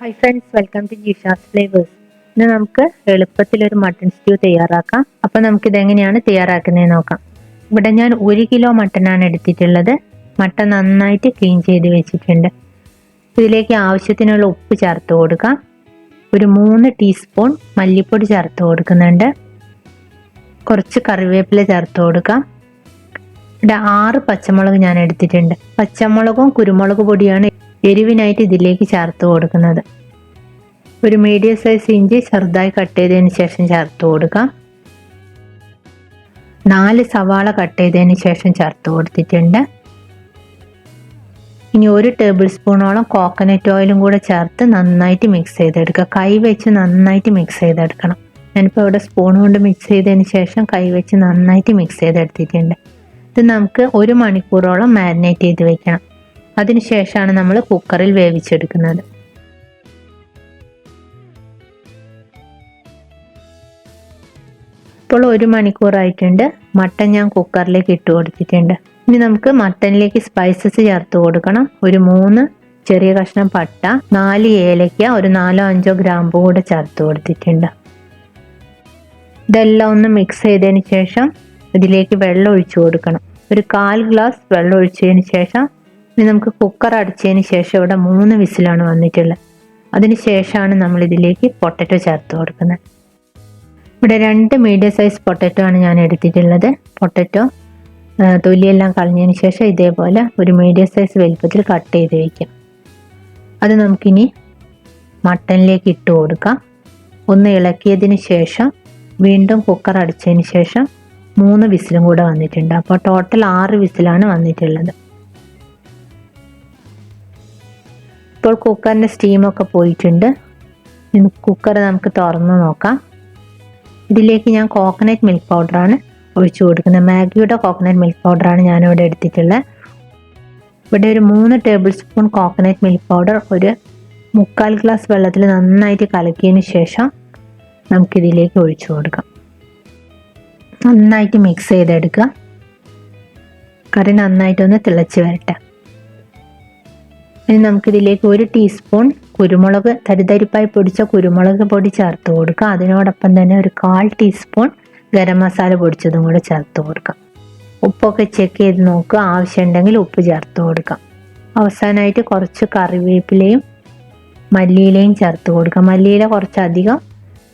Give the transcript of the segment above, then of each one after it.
Hi friends, welcome to Jisha's flavours. ഇന്ന് നമുക്ക് എളുപ്പത്തിലൊരു mutton stew തയ്യാറാക്കാം. അപ്പം നമുക്കിതെങ്ങനെയാണ് തയ്യാറാക്കുന്നതെന്ന് നോക്കാം. ഇവിടെ ഞാൻ 1 കിലോ മട്ടനാണ് എടുത്തിട്ടുള്ളത്. മട്ടൺ നന്നായിട്ട് ക്ലീൻ ചെയ്ത് വെച്ചിട്ടുണ്ട്. ഇതിലേക്ക് ആവശ്യത്തിനുള്ള ഉപ്പ് ചേർത്ത് കൊടുക്കാം. ഒരു 3 ടീസ്പൂൺ മല്ലിപ്പൊടി ചേർത്ത് കൊടുക്കുന്നുണ്ട്. കുറച്ച് കറിവേപ്പില ചേർത്ത് കൊടുക്കാം. ഇവിടെ 6 പച്ചമുളക് ഞാൻ എടുത്തിട്ടുണ്ട്. പച്ചമുളകും കുരുമുളക് പൊടിയാണ് എരിവിനായിട്ട് ഇതിലേക്ക് ചേർത്ത് കൊടുക്കുന്നത്. ഒരു മീഡിയം സൈസ് ഇഞ്ചി ചെറുതായി കട്ട് ചെയ്തതിന് ശേഷം ചേർത്ത് കൊടുക്കാം. 4 സവാള കട്ട് ചെയ്തതിന് ശേഷം ചേർത്ത് കൊടുത്തിട്ടുണ്ട്. ഇനി 1 ടേബിൾ സ്പൂണോളം കോക്കനട്ട് ഓയിലും കൂടെ ചേർത്ത് നന്നായിട്ട് മിക്സ് ചെയ്തെടുക്കുക. കൈ വെച്ച് നന്നായിട്ട് മിക്സ് ചെയ്തെടുക്കണം. ഞാനിപ്പോൾ ഇവിടെ സ്പൂൺ കൊണ്ട് മിക്സ് ചെയ്തതിന് ശേഷം കൈ വെച്ച് നന്നായിട്ട് മിക്സ് ചെയ്തെടുത്തിട്ടുണ്ട്. ഇത് നമുക്ക് 1 മണിക്കൂറോളം മാരിനേറ്റ് ചെയ്ത് വെക്കണം. അതിനുശേഷമാണ് നമ്മൾ കുക്കറിൽ വേവിച്ചെടുക്കുന്നത്. ഇപ്പോൾ 1 മണിക്കൂറായിട്ടുണ്ട്. മട്ടൻ ഞാൻ കുക്കറിലേക്ക് ഇട്ട് കൊടുത്തിട്ടുണ്ട്. ഇനി നമുക്ക് മട്ടനിലേക്ക് സ്പൈസസ് ചേർത്ത് കൊടുക്കണം. ഒരു 3 ചെറിയ കഷ്ണം പട്ട, 4 ഏലക്ക, ഒരു 4-5 ഗ്രാമ്പൂ കൂടെ ചേർത്ത് കൊടുത്തിട്ടുണ്ട്. ഇതെല്ലാം ഒന്ന് മിക്സ് ചെയ്തതിന് ശേഷം ഇതിലേക്ക് വെള്ളം ഒഴിച്ചു കൊടുക്കണം. ഒരു 1/4 ഗ്ലാസ് വെള്ളം ഒഴിച്ചതിന് ശേഷം ഇനി നമുക്ക് കുക്കർ അടച്ചതിന് ശേഷം ഇവിടെ 3 വിസിലാണ് വന്നിട്ടുള്ളത്. അതിന് ശേഷമാണ് നമ്മൾ ഇതിലേക്ക് പൊട്ടറ്റോ ചേർത്ത് കൊടുക്കുന്നത്. ഇവിടെ 2 മീഡിയം സൈസ് പൊട്ടറ്റോ ആണ് ഞാൻ എടുത്തിട്ടുള്ളത്. പൊട്ടറ്റോ തൊലിയെല്ലാം കളഞ്ഞതിന് ശേഷം ഇതേപോലെ ഒരു മീഡിയം സൈസ് വലിപ്പത്തിൽ കട്ട് ചെയ്ത് വയ്ക്കാം. അത് നമുക്കിനി മട്ടനിലേക്ക് ഇട്ട് കൊടുക്കാം. ഒന്ന് ഇളക്കിയതിന് ശേഷം വീണ്ടും കുക്കർ അടച്ചതിന് ശേഷം 3 വിസിലും കൂടെ വന്നിട്ടുണ്ട്. അപ്പോൾ ടോട്ടൽ 6 വിസിലാണ് വന്നിട്ടുള്ളത്. ഇപ്പോൾ കുക്കറിൻ്റെ സ്റ്റീമൊക്കെ പോയിട്ടുണ്ട്. കുക്കർ നമുക്ക് തുറന്ന് നോക്കാം. ഇതിലേക്ക് ഞാൻ കോക്കനട്ട് മിൽക്ക് പൗഡറാണ് ഒഴിച്ചു കൊടുക്കുന്നത്. മാഗിയുടെ കോക്കനട്ട് മിൽക്ക് പൗഡറാണ് ഞാനിവിടെ എടുത്തിട്ടുള്ളത്. ഇവിടെ ഒരു 3 table spoon coconut milk powder ഒരു 3/4 ഗ്ലാസ് വെള്ളത്തിൽ നന്നായിട്ട് കലക്കിയതിന് ശേഷം നമുക്കിതിലേക്ക് ഒഴിച്ചു കൊടുക്കാം. നന്നായിട്ട് മിക്സ് ചെയ്തെടുക്കുക. കറി നന്നായിട്ടൊന്ന് തിളച്ച് വരട്ടെ. ഇനി നമുക്കിതിലേക്ക് 1 ടീസ്പൂൺ കുരുമുളക്, തരിതരിപ്പായി പൊടിച്ച കുരുമുളക് പൊടി ചേർത്ത് കൊടുക്കുക. അതിനോടൊപ്പം തന്നെ ഒരു 1/4 ടീസ്പൂൺ ഗരം മസാല പൊടിച്ചതും കൂടെ ചേർത്ത് കൊടുക്കാം. ഉപ്പൊക്കെ ചെക്ക് ചെയ്ത് നോക്കുക. ആവശ്യമുണ്ടെങ്കിൽ ഉപ്പ് ചേർത്ത് കൊടുക്കാം. അവസാനമായിട്ട് കുറച്ച് കറിവേപ്പിലയും മല്ലിയിലയും ചേർത്ത് കൊടുക്കാം. മല്ലിയില കുറച്ചധികം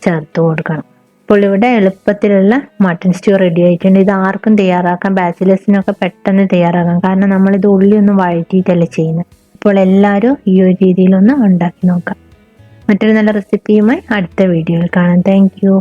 ചേർത്ത് കൊടുക്കണം. ഇപ്പോൾ ഇവിടെ എളുപ്പത്തിലുള്ള മട്ടൺ സ്റ്റ്യൂ റെഡി ആയിട്ടുണ്ട്. ഇത് ആർക്കും തയ്യാറാക്കാം. ബാച്ചിലേഴ്സിനൊക്കെ പെട്ടെന്ന് തയ്യാറാക്കാം. കാരണം നമ്മളിത് ഉള്ളിയൊന്നും വഴറ്റിയിട്ടല്ല ചെയ്യുന്നത്. ഇപ്പോൾ എല്ലാവരും ഈ ഒരു രീതിയിലൊന്ന് ഉണ്ടാക്കി നോക്കാം. മറ്റൊരു നല്ല റെസിപ്പിയുമായി അടുത്ത വീഡിയോയിൽ കാണാം. Thank you.